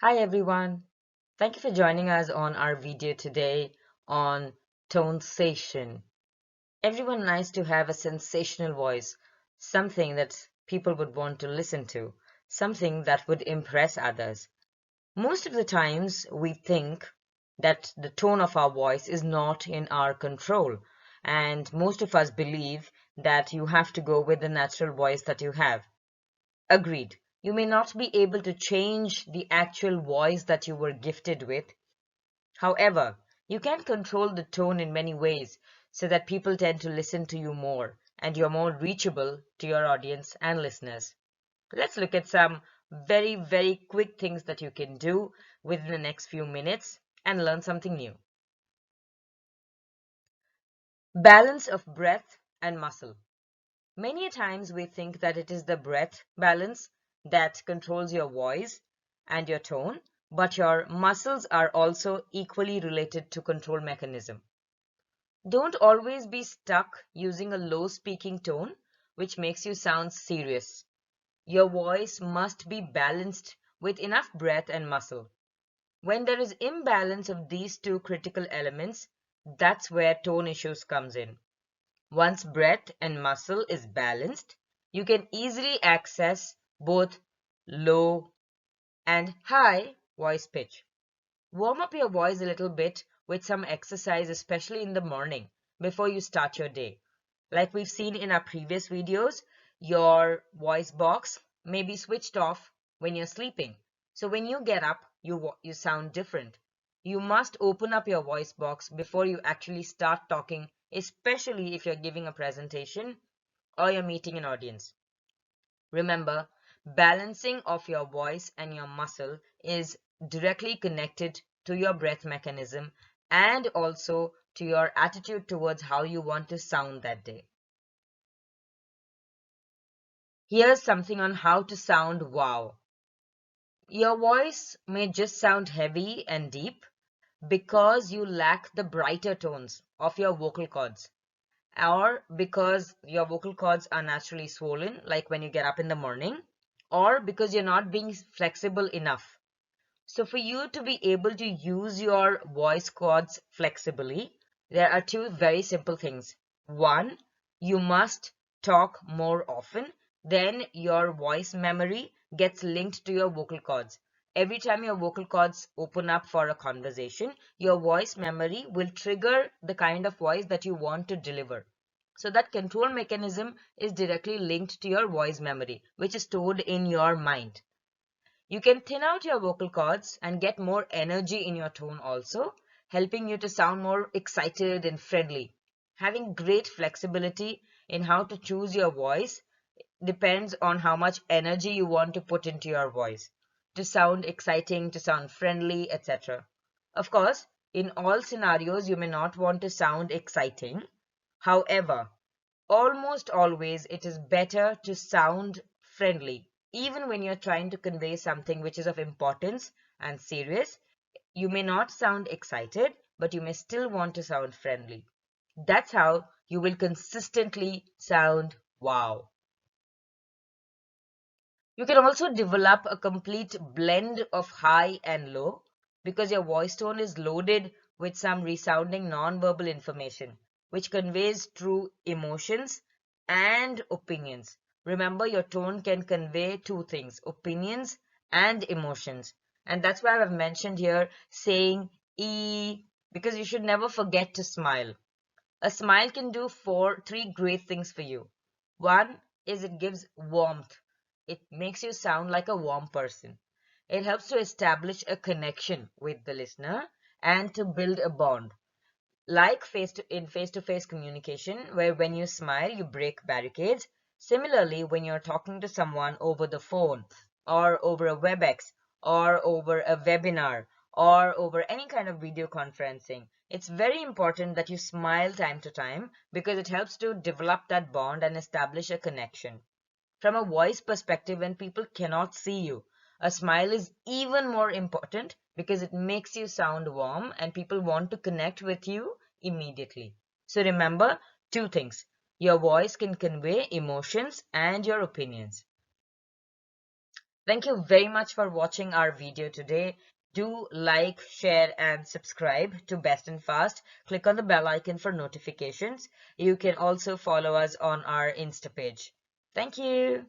Hi everyone. Thank you for joining us on our video today on tonesation. Everyone likes to have a sensational voice, something that people would want to listen to, something that would impress others. Most of the times we think that the tone of our voice is not in our control, and most of us believe that you have to go with the natural voice that you have. Agreed. You may not be able to change the actual voice that you were gifted with. However, you can control the tone in many ways so that people tend to listen to you more and you're more reachable to your audience and listeners. Let's look at some very quick things that you can do within the next few minutes and learn something new. Balance of breath and muscle. Many times we think that it is the breath balance that controls your voice and your tone, but your muscles are also equally related to control mechanism. Don't always be stuck using a low speaking tone, which makes you sound serious. Your voice must be balanced with enough breath and muscle. When there is imbalance of these two critical elements, that's where tone issues comes in. Once breath and muscle is balanced, you can easily access both low and high voice pitch. Warm up your voice a little bit with some exercise, especially in the morning before you start your day. Like we've seen in our previous videos, your voice box may be switched off when you're sleeping. So when you get up, you sound different. You must open up your voice box before you actually start talking, especially if you're giving a presentation or you're meeting an audience. Remember, balancing of your voice and your muscle is directly connected to your breath mechanism and also to your attitude towards how you want to sound that day. Here's something on how to sound wow. Your voice may just sound heavy and deep because you lack the brighter tones of your vocal cords, or because your vocal cords are naturally swollen, like when you get up in the morning, or because you're not being flexible enough. So for you to be able to use your voice cords flexibly, there are two very simple things. One, you must talk more often. Then your voice memory gets linked to your vocal cords. Every time your vocal cords open up for a conversation, your voice memory will trigger the kind of voice that you want to deliver. So that control mechanism is directly linked to your voice memory, which is stored in your mind. You can thin out your vocal cords and get more energy in your tone also, helping you to sound more excited and friendly. Having great flexibility in how to choose your voice depends on how much energy you want to put into your voice to sound exciting, to sound friendly, etc. Of course, in all scenarios, you may not want to sound exciting. However, almost always it is better to sound friendly. Even when you're trying to convey something which is of importance and serious, you may not sound excited, but you may still want to sound friendly. That's how you will consistently sound wow. You can also develop a complete blend of high and low because your voice tone is loaded with some resounding non-verbal information, which conveys true emotions and opinions. Remember, your tone can convey two things, opinions and emotions. And that's why I've mentioned here saying E, because you should never forget to smile. A smile can do three great things for you. One is it gives warmth. It makes you sound like a warm person. It helps to establish a connection with the listener and to build a bond. Like face-to-face communication, where when you smile, you break barricades. Similarly, when you're talking to someone over the phone or over a WebEx or over a webinar or over any kind of video conferencing, it's very important that you smile time to time because it helps to develop that bond and establish a connection. From a voice perspective, when people cannot see you, a smile is even more important because it makes you sound warm and people want to connect with you immediately. So remember two things. Your voice can convey emotions and your opinions. Thank you very much for watching our video today. Do like, share, and subscribe to Best and Fast. Click on the bell icon for notifications. You can also follow us on our Insta page. Thank you.